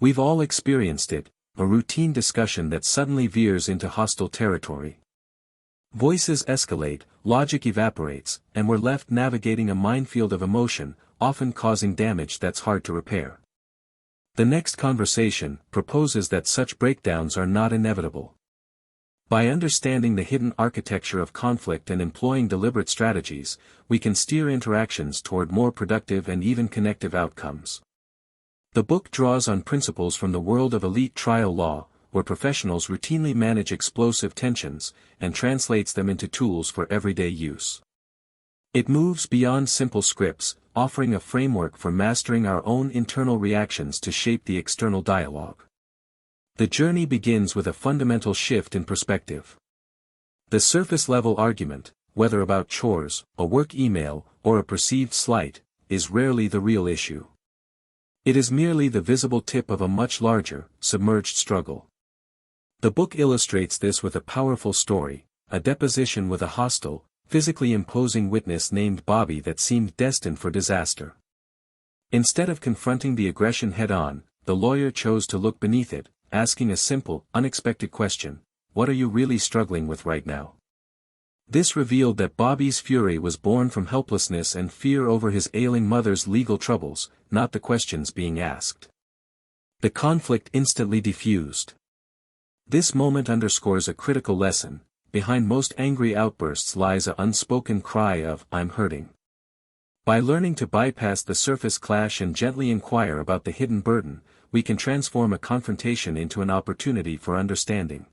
We've all experienced it, a routine discussion that suddenly veers into hostile territory. Voices escalate, logic evaporates, and we're left navigating a minefield of emotion, often causing damage that's hard to repair. The next conversation proposes that such breakdowns are not inevitable. By understanding the hidden architecture of conflict and employing deliberate strategies, we can steer interactions toward more productive and even connective outcomes. The book draws on principles from the world of elite trial law, where professionals routinely manage explosive tensions, and translates them into tools for everyday use. It moves beyond simple scripts, offering a framework for mastering our own internal reactions to shape the external dialogue. The journey begins with a fundamental shift in perspective. The surface-level argument, whether about chores, a work email, or a perceived slight, is rarely the real issue. It is merely the visible tip of a much larger, submerged struggle. The book illustrates this with a powerful story, a deposition with a hostile, physically imposing witness named Bobby that seemed destined for disaster. Instead of confronting the aggression head-on, the lawyer chose to look beneath it, asking a simple, unexpected question: what are you really struggling with right now? This revealed that Bobby's fury was born from helplessness and fear over his ailing mother's legal troubles, not the questions being asked. The conflict instantly diffused. This moment underscores a critical lesson: behind most angry outbursts lies an unspoken cry of, "I'm hurting." By learning to bypass the surface clash and gently inquire about the hidden burden, we can transform a confrontation into an opportunity for understanding.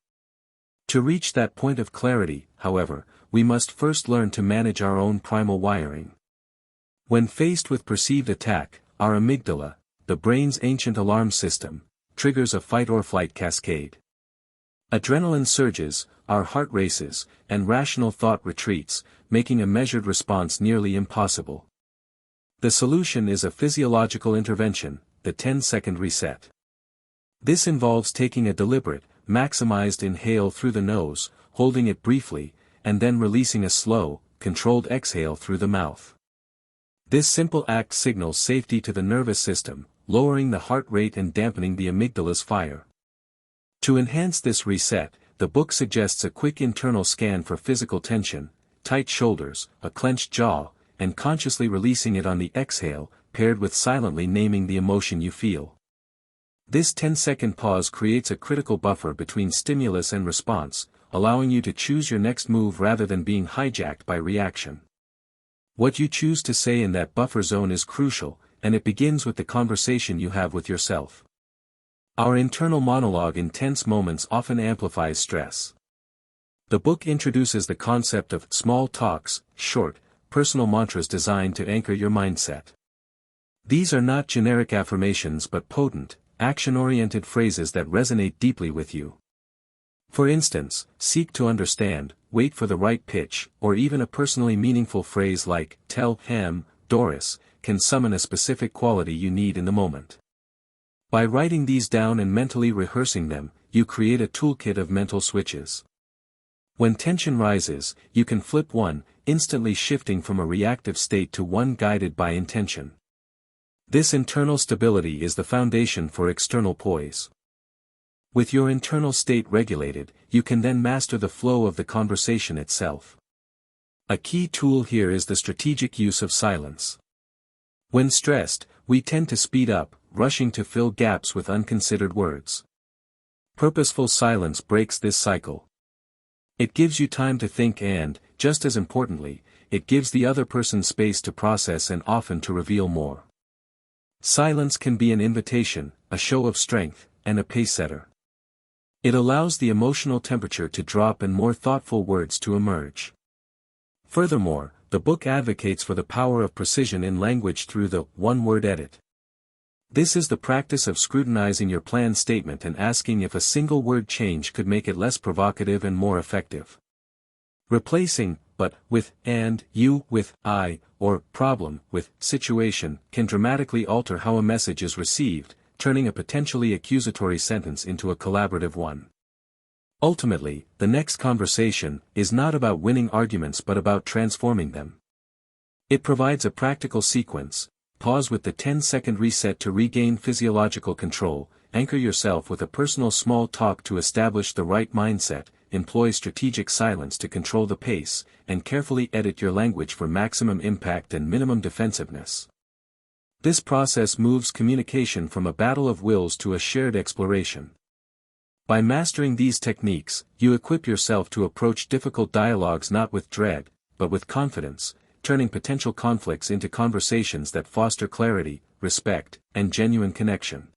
To reach that point of clarity, however, we must first learn to manage our own primal wiring. When faced with perceived attack, our amygdala, the brain's ancient alarm system, triggers a fight-or-flight cascade. Adrenaline surges, our heart races, and rational thought retreats, making a measured response nearly impossible. The solution is a physiological intervention, the 10-second reset. This involves taking a deliberate, maximized inhale through the nose, holding it briefly, and then releasing a slow, controlled exhale through the mouth. This simple act signals safety to the nervous system, lowering the heart rate and dampening the amygdala's fire. To enhance this reset, the book suggests a quick internal scan for physical tension, tight shoulders, a clenched jaw, and consciously releasing it on the exhale, paired with silently naming the emotion you feel. This 10-second pause creates a critical buffer between stimulus and response, allowing you to choose your next move rather than being hijacked by reaction. What you choose to say in that buffer zone is crucial, and it begins with the conversation you have with yourself. Our internal monologue in tense moments often amplifies stress. The book introduces the concept of small talks, short, personal mantras designed to anchor your mindset. These are not generic affirmations but potent, action-oriented phrases that resonate deeply with you. For instance, seek to understand, wait for the right pitch, or even a personally meaningful phrase like, "Tell him, Doris," can summon a specific quality you need in the moment. By writing these down and mentally rehearsing them, you create a toolkit of mental switches. When tension rises, you can flip one, instantly shifting from a reactive state to one guided by intention. This internal stability is the foundation for external poise. With your internal state regulated, you can then master the flow of the conversation itself. A key tool here is the strategic use of silence. When stressed, we tend to speed up, rushing to fill gaps with unconsidered words. Purposeful silence breaks this cycle. It gives you time to think and, just as importantly, it gives the other person space to process and often to reveal more. Silence can be an invitation, a show of strength, and a pace-setter. It allows the emotional temperature to drop and more thoughtful words to emerge. Furthermore, the book advocates for the power of precision in language through the one-word edit. This is the practice of scrutinizing your planned statement and asking if a single word change could make it less provocative and more effective. Replacing "but" with "and," "you" with "I," or "problem" with "situation" can dramatically alter how a message is received, turning a potentially accusatory sentence into a collaborative one. Ultimately, the next conversation is not about winning arguments but about transforming them. It provides a practical sequence: pause with the 10-second reset to regain physiological control, anchor yourself with a personal small talk to establish the right mindset, employ strategic silence to control the pace, and carefully edit your language for maximum impact and minimum defensiveness. This process moves communication from a battle of wills to a shared exploration. By mastering these techniques, you equip yourself to approach difficult dialogues not with dread, but with confidence, turning potential conflicts into conversations that foster clarity, respect, and genuine connection.